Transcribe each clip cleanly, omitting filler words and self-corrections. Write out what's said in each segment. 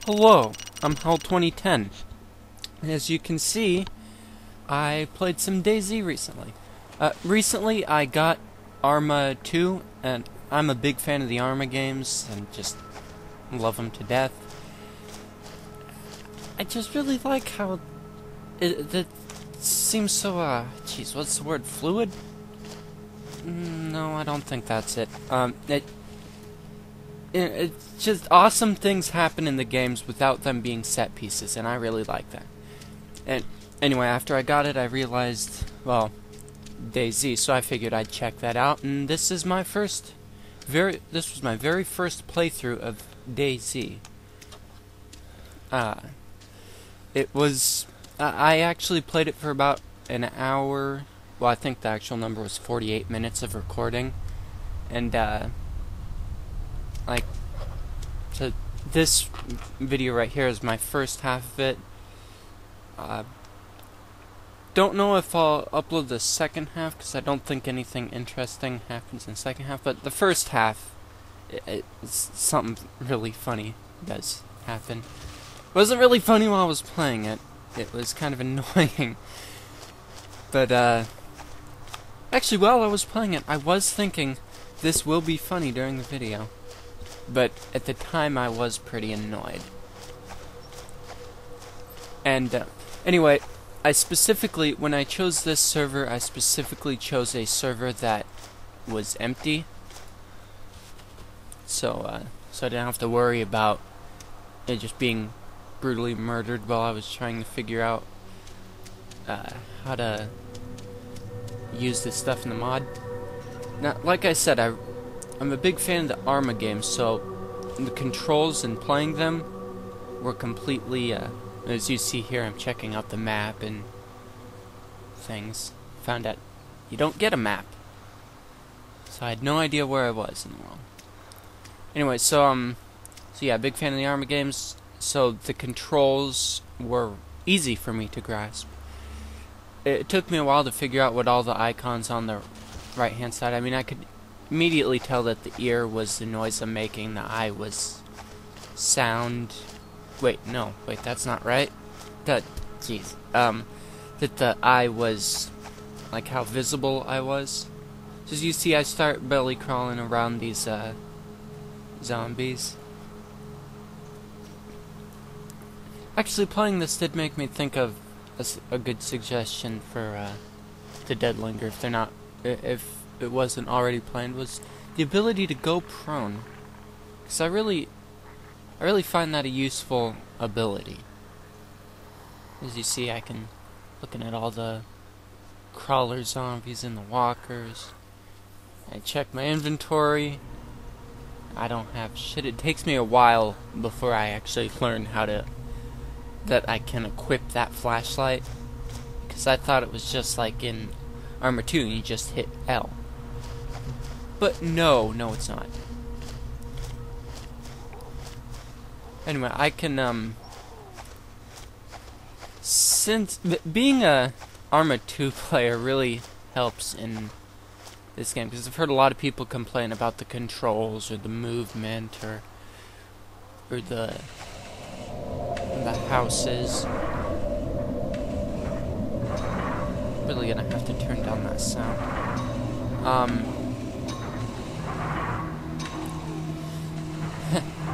Hello, I'm Howell2010. As you can see, I played some DayZ recently. Recently I got Arma 2, and I'm a big fan of the Arma games, and just love them to death. I just really like how it seems so, jeez, what's the word, fluid? No, I don't think that's it. It's just awesome things happen in the games without them being set pieces, and I really like that. And anyway, after I got it, I realized, well, DayZ, so I figured I'd check that out, and this was my very first playthrough of DayZ. I actually played it for about an hour. Well, I think the actual number was 48 minutes of recording, and so this video right here is my first half of it. Don't know if I'll upload the second half, because I don't think anything interesting happens in the second half, but the first half, something really funny does happen. It wasn't really funny while I was playing it. It was kind of annoying. But, actually, while I was playing it, I was thinking this will be funny during the video. But at the time, I was pretty annoyed. And, anyway, when I chose this server, I specifically chose a server that was empty. So I didn't have to worry about it just being brutally murdered while I was trying to figure out how to use this stuff in the mod. Now, like I said, I'm a big fan of the Arma games, so the controls and playing them were completely, as you see here, I'm checking out the map and things. Found out you don't get a map. So I had no idea where I was in the world. Anyway, so yeah, big fan of the Arma games, so the controls were easy for me to grasp. It took me a while to figure out what all the icons on the right-hand side. I mean, I could immediately tell that the ear was the noise I'm making, the eye was sound. Wait, that's not right. That the eye was like how visible I was. So as you see, I start belly crawling around these zombies. Actually, playing this did make me think of a good suggestion for the Deadlinger, if it wasn't already planned, was the ability to go prone. Because I really find that a useful ability. As you see, looking at all the crawler zombies and the walkers. I check my inventory. I don't have shit. It takes me a while before I actually learn that I can equip that flashlight. Because I thought it was just like in Arma 2 and you just hit L. But no, it's not. Anyway, I can, since being a Arma 2 player really helps in this game, because I've heard a lot of people complain about the controls or the movement or the houses. Really gonna have to turn down that sound.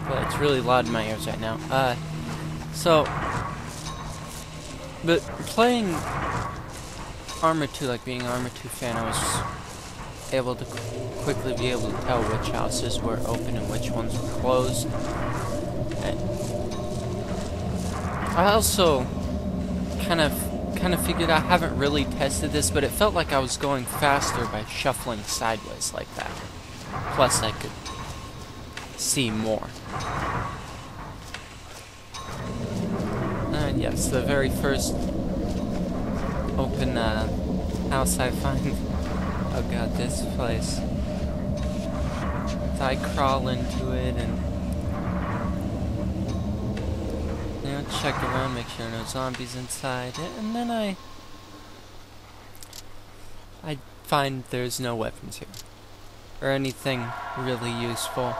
Well, it's really loud in my ears right now. But playing Arma 2, like being an Arma 2 fan, I was able to quickly be able to tell which houses were open and which ones were closed. And I also kind of figured I haven't really tested this, but it felt like I was going faster by shuffling sideways like that. Plus, I could see more. And yes, the very first open house I find. Oh god, this place. So I crawl into it and check around, make sure no zombies inside, and then I find there's no weapons here or anything really useful.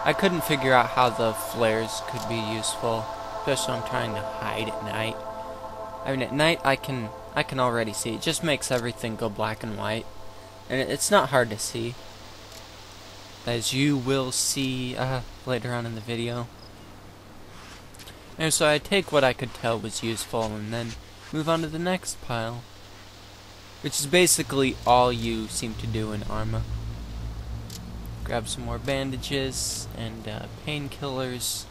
I couldn't figure out how the flares could be useful, especially when I'm trying to hide at night. I mean, at night I can already see. It just makes everything go black and white, and it's not hard to see, as you will see later on in the video. And so I take what I could tell was useful and then move on to the next pile, which is basically all you seem to do in Arma. Grab some more bandages and painkillers.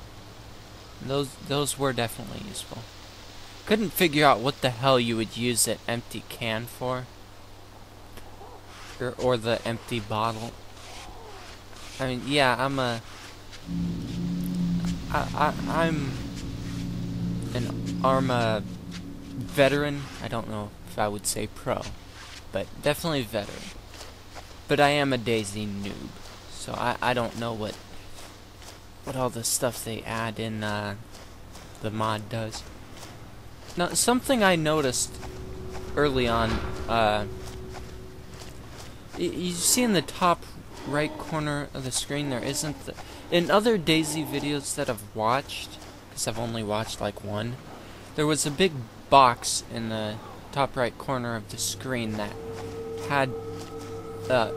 Those were definitely useful. Couldn't figure out what the hell you would use that empty can for, or the empty bottle. I mean, yeah, I'm an Arma veteran. I don't know if I would say pro, but definitely veteran. But I am a Daisy noob, so I don't know what all the stuff they add in the mod does. Now, something I noticed early on, you see in the top right corner of the screen there isn't in other Daisy videos that I've watched, because I've only watched like one, there was a big box in the top right corner of the screen that had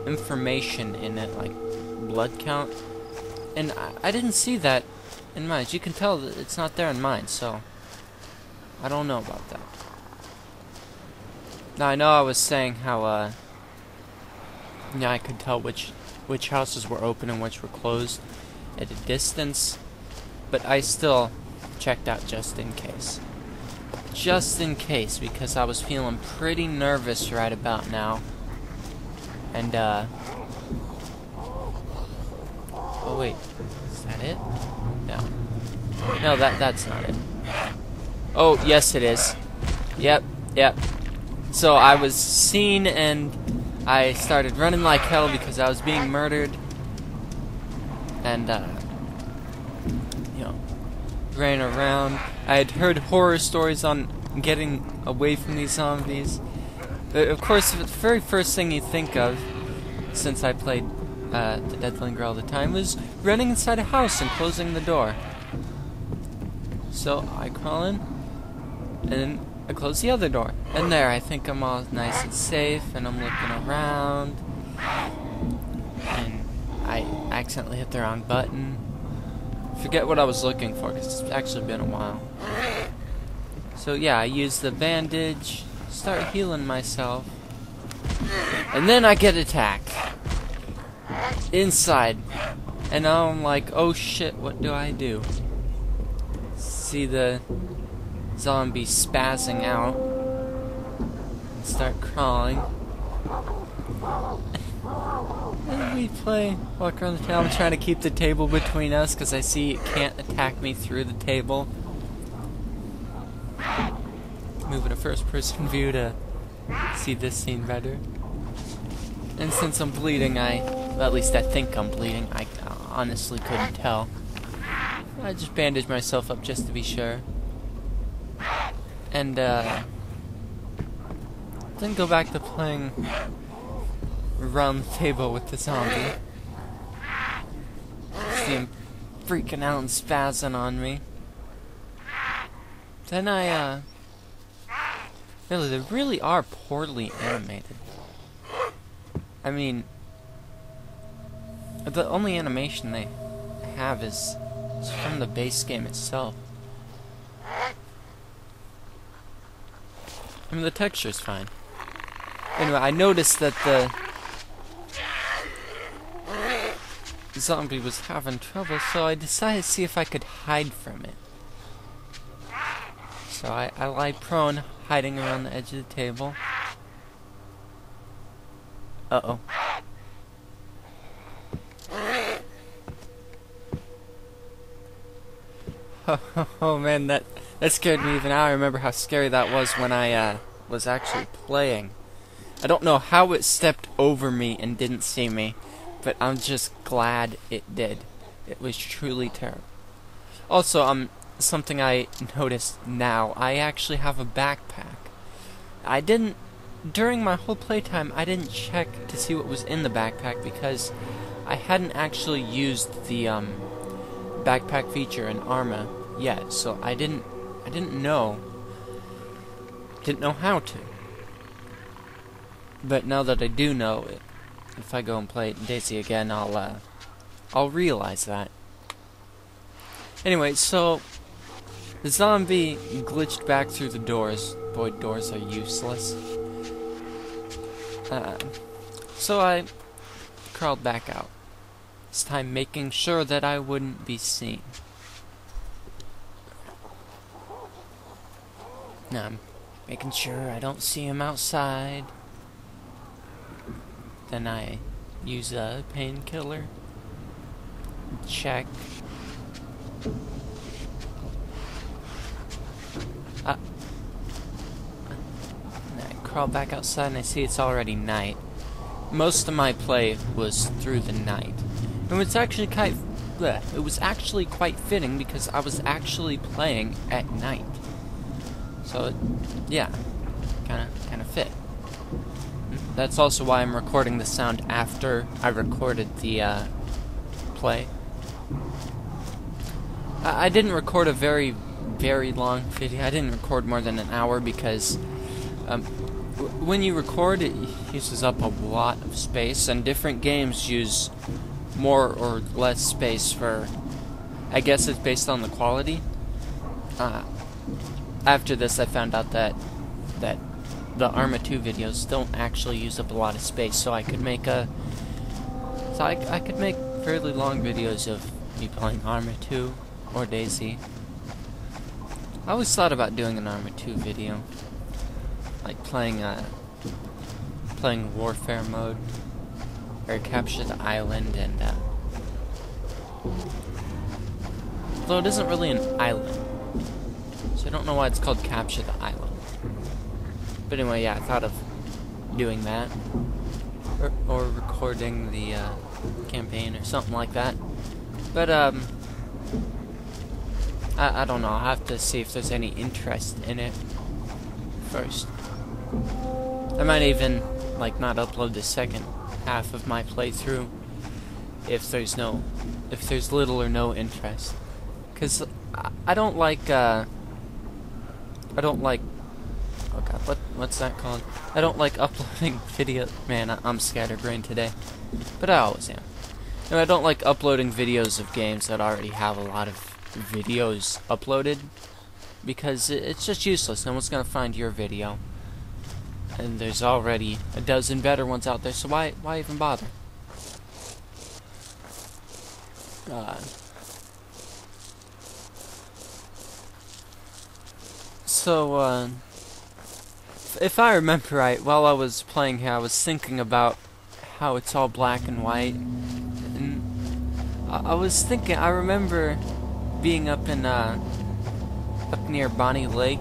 information in it, like blood count, and I didn't see that in mine. As you can tell, it's not there in mine, so I don't know about that. Now, I know I was saying how yeah, I could tell which houses were open and which were closed at a distance, but I still checked out just in case. Just in case, because I was feeling pretty nervous right about now. And oh wait, is that it? No, that's not it. Oh, yes it is. Yep. So I was seen and I started running like hell because I was being murdered. And, you know, ran around. I had heard horror stories on getting away from these zombies. But of course, the very first thing you think of, since I played the Deadlinger all the time, was running inside a house and closing the door. So I crawl in, and then I close the other door. And there, I think I'm all nice and safe, and I'm looking around, and I accidentally hit the wrong button. Forget what I was looking for, because it's actually been a while. So yeah, I use the bandage, start healing myself, and then I get attacked inside, and now I'm like, oh shit, what do I do? See the zombie spazzing out and start crawling. And we walk around the table. I'm trying to keep the table between us because I see it can't attack me through the table. Moving to first person view to see this scene better. And since I'm bleeding, well, at least I think I'm bleeding. I honestly couldn't tell. I just bandaged myself up just to be sure. And then go back to playing around the table with the zombie. See him freaking out and spazzing on me. Then really, they really are poorly animated. I mean, the only animation they have is from the base game itself. I mean, the texture's fine. Anyway, I noticed that the zombie was having trouble, so I decided to see if I could hide from it. So I lie prone, hiding around the edge of the table. Uh-oh. Oh man, that scared me even now. I remember how scary that was when I was actually playing. I don't know how it stepped over me and didn't see me, but I'm just glad it did. It was truly terrible. Also, something I noticed now, I actually have a backpack. I didn't, during my whole playtime, I didn't check to see what was in the backpack because I hadn't actually used the backpack feature in Arma yet, so I didn't know how to. But now that I do know it, if I go and play DayZ again, I'll realize that. Anyway, so the zombie glitched back through the doors. Boy, doors are useless. So I crawled back out. This time making sure that I wouldn't be seen. Now I'm making sure I don't see him outside. Then I use a painkiller. Check. I crawl back outside and I see it's already night. Most of my play was through the night. And it's actually it was actually quite fitting because I was actually playing at night. So yeah, kind of fit. That's also why I'm recording the sound after I recorded the play. I didn't record a very long video. I didn't record more than an hour because when you record, it uses up a lot of space, and different games use more or less space for, I guess it's based on the quality. After this, I found out that the Arma 2 videos don't actually use up a lot of space, so I could make I could make fairly long videos of me playing Arma 2 or DayZ. I always thought about doing an Arma 2 video, like playing warfare mode, or capture the island, and though it isn't really an island, so I don't know why it's called capture the island. But anyway, yeah, I thought of doing that, or recording the campaign or something like that. But I don't know. I'll have to see if there's any interest in it first. I might even not upload the second half of my playthrough if there's little or no interest. 'Cause I don't like oh god, what's that called? I don't like uploading video. Man, I'm scatterbrained today, but I always am. And I don't like uploading videos of games that already have a lot of videos uploaded, because it's just useless. No one's gonna find your video, and there's already a dozen better ones out there. So why even bother? So if I remember right, while I was playing here, I was thinking about how it's all black and white, and I remember being up near Bonnie Lake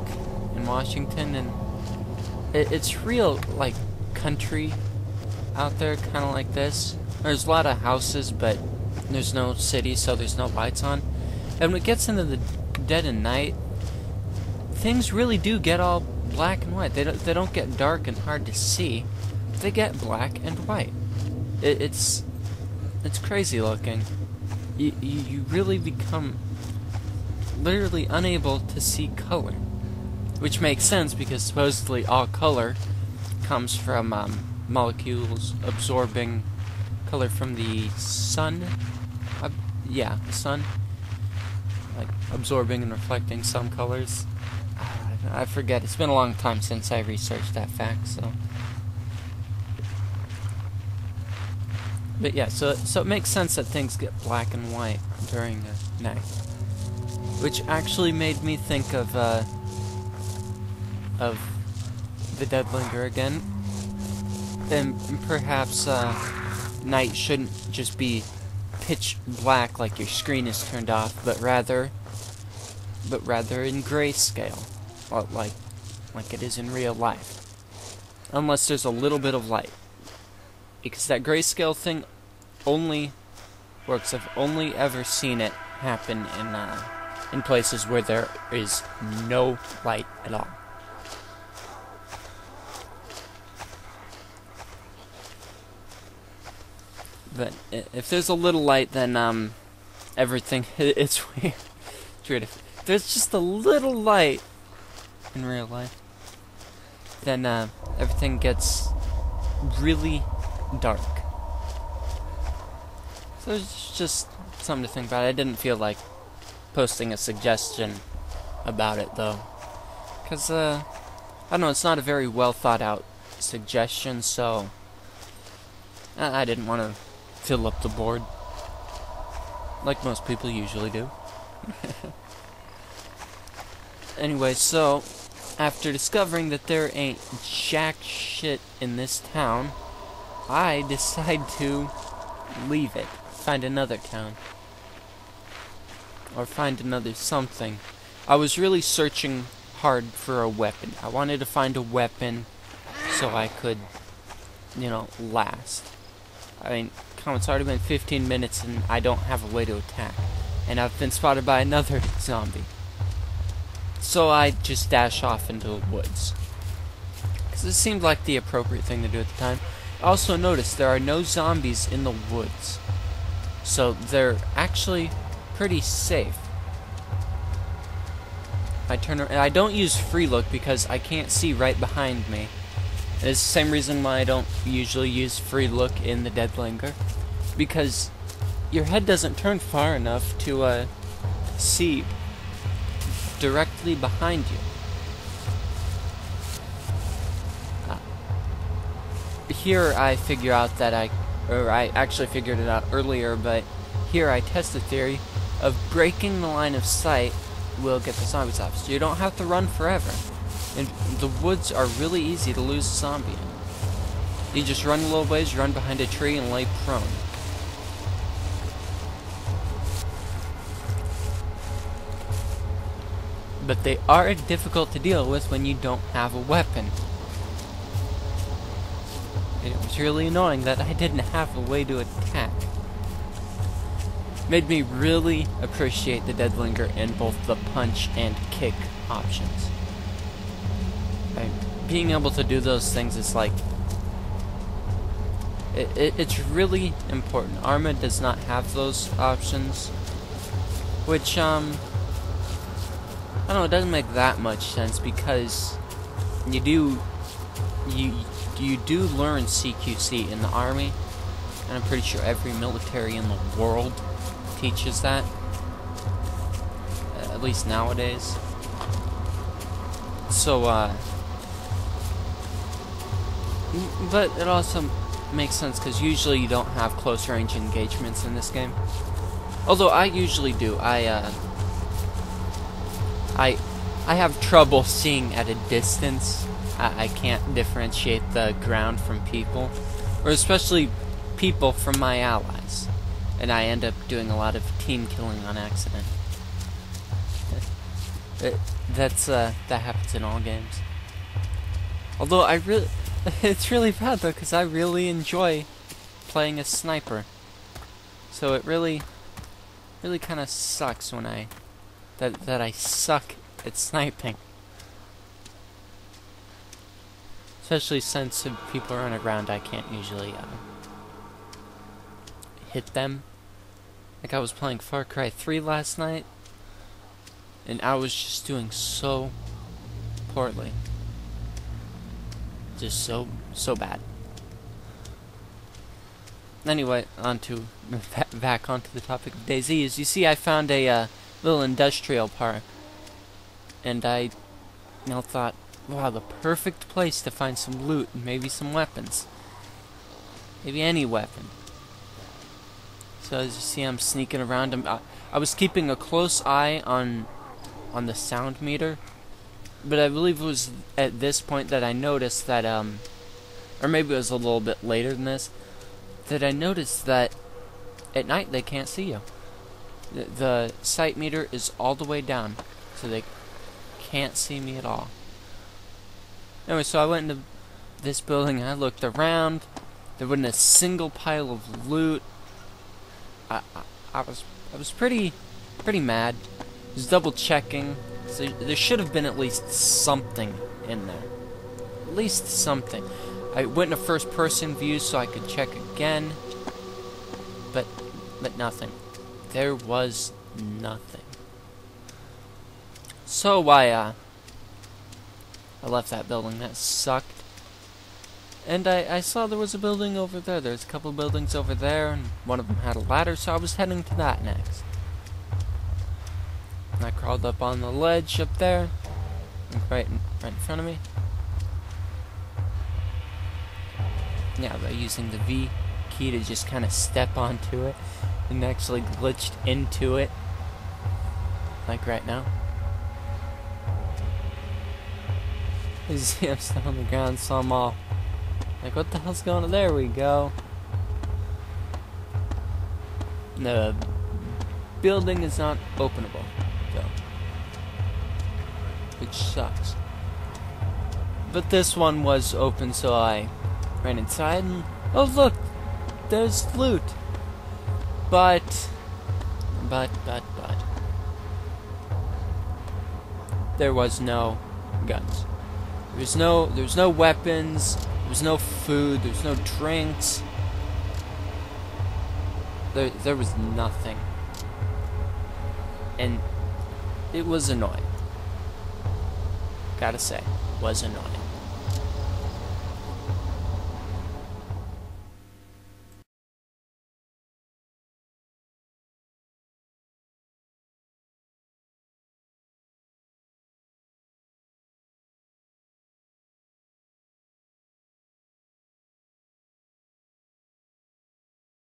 in Washington, and it's real country out there, kind of like this. There's a lot of houses, but there's no city, so there's no lights on. And when it gets into the dead of night, things really do get all black and white. They don't get dark and hard to see. They get black and white. It's crazy looking. You really become literally unable to see color, which makes sense because supposedly all color comes from molecules absorbing color from the sun. Yeah, the sun, absorbing and reflecting some colors. I forget. It's been a long time since I researched that fact, so. But yeah, so it makes sense that things get black and white during the night, which actually made me think of the Deadlinger again, and perhaps night shouldn't just be pitch black like your screen is turned off, but rather in grayscale, like it is in real life, unless there's a little bit of light. Because that grayscale thing only works. I've only ever seen it happen in places where there is no light at all. But if there's a little light, then everything it's weird. It's weird. If there's just a little light in real life, then everything gets really dark. So it's just something to think about. I didn't feel like posting a suggestion about it though, because I don't know, it's not a very well thought out suggestion, so I didn't want to fill up the board like most people usually do. Anyway, so after discovering that there ain't jack shit in this town, I decide to leave it, find another town, or find another something. I was really searching hard for a weapon. I wanted to find a weapon so I could, you know, last. I mean, come on, it's already been 15 minutes and I don't have a way to attack. And I've been spotted by another zombie. So I just dash off into the woods, because it seemed like the appropriate thing to do at the time. I also noticed there are no zombies in the woods, so they're actually pretty safe. I don't use free look because I can't see right behind me. It's the same reason why I don't usually use free look in the Deadlinger, because your head doesn't turn far enough to see directly behind you. Here I figure out that I actually figured it out earlier, but here I test the theory of breaking the line of sight will get the zombies off. So you don't have to run forever. And the woods are really easy to lose a zombie in. You just run a little ways, run behind a tree, and lay prone. But they are difficult to deal with when you don't have a weapon. And it was really annoying that I didn't have a way to attack. Made me really appreciate the Deadlinger in both the punch and kick options. Right? Being able to do those things is like... It's really important. Arma does not have those options, which, I don't know, it doesn't make that much sense, because you do learn CQC in the Army, and I'm pretty sure every military in the world teaches that, at least nowadays. So, but it also makes sense because usually you don't have close range engagements in this game. Although I usually do. I have trouble seeing at a distance. I can't differentiate the ground from people, or especially people from my allies, and I end up doing a lot of team killing on accident. That happens in all games. Although it's really bad though, because I really enjoy playing a sniper. So it really kind of sucks when that I suck at sniping. Especially since if people are on the ground, I can't usually hit them. Like I was playing Far Cry 3 last night, and I was just doing so poorly. Just so bad. Anyway, back onto the topic of DayZ. As you see, I found a little industrial park, and I thought, wow, the perfect place to find some loot and maybe some weapons. Maybe any weapon. So as you see, I'm sneaking around. I was keeping a close eye on the sound meter, but I believe it was at this point that I noticed that, or maybe it was a little bit later than this, that I noticed that at night they can't see you. The sight meter is all the way down, so they can't see me at all. Anyway, so I went into this building and I looked around. There wasn't a single pile of loot. I was pretty mad. I was double checking. So there should have been at least something in there. At least something. I went in a first person view so I could check again. but nothing. There was nothing. So I left that building. That sucked. And I saw there was a building over there. There's a couple buildings over there, and one of them had a ladder, so I was heading to that next. And I crawled up on the ledge up there, right in front of me. Yeah, by using the V key to just kind of step onto it, and actually glitched into it, like right now. You see, I'm still on the ground, so I'm all like, what the hell's going on? There we go. The building is not openable, though, which sucks. But this one was open, so I ran inside and, oh look, there's loot. But there was no guns. There's no weapons. There was no food. There was no drinks. There was nothing, and it was annoying. Gotta say, was annoying.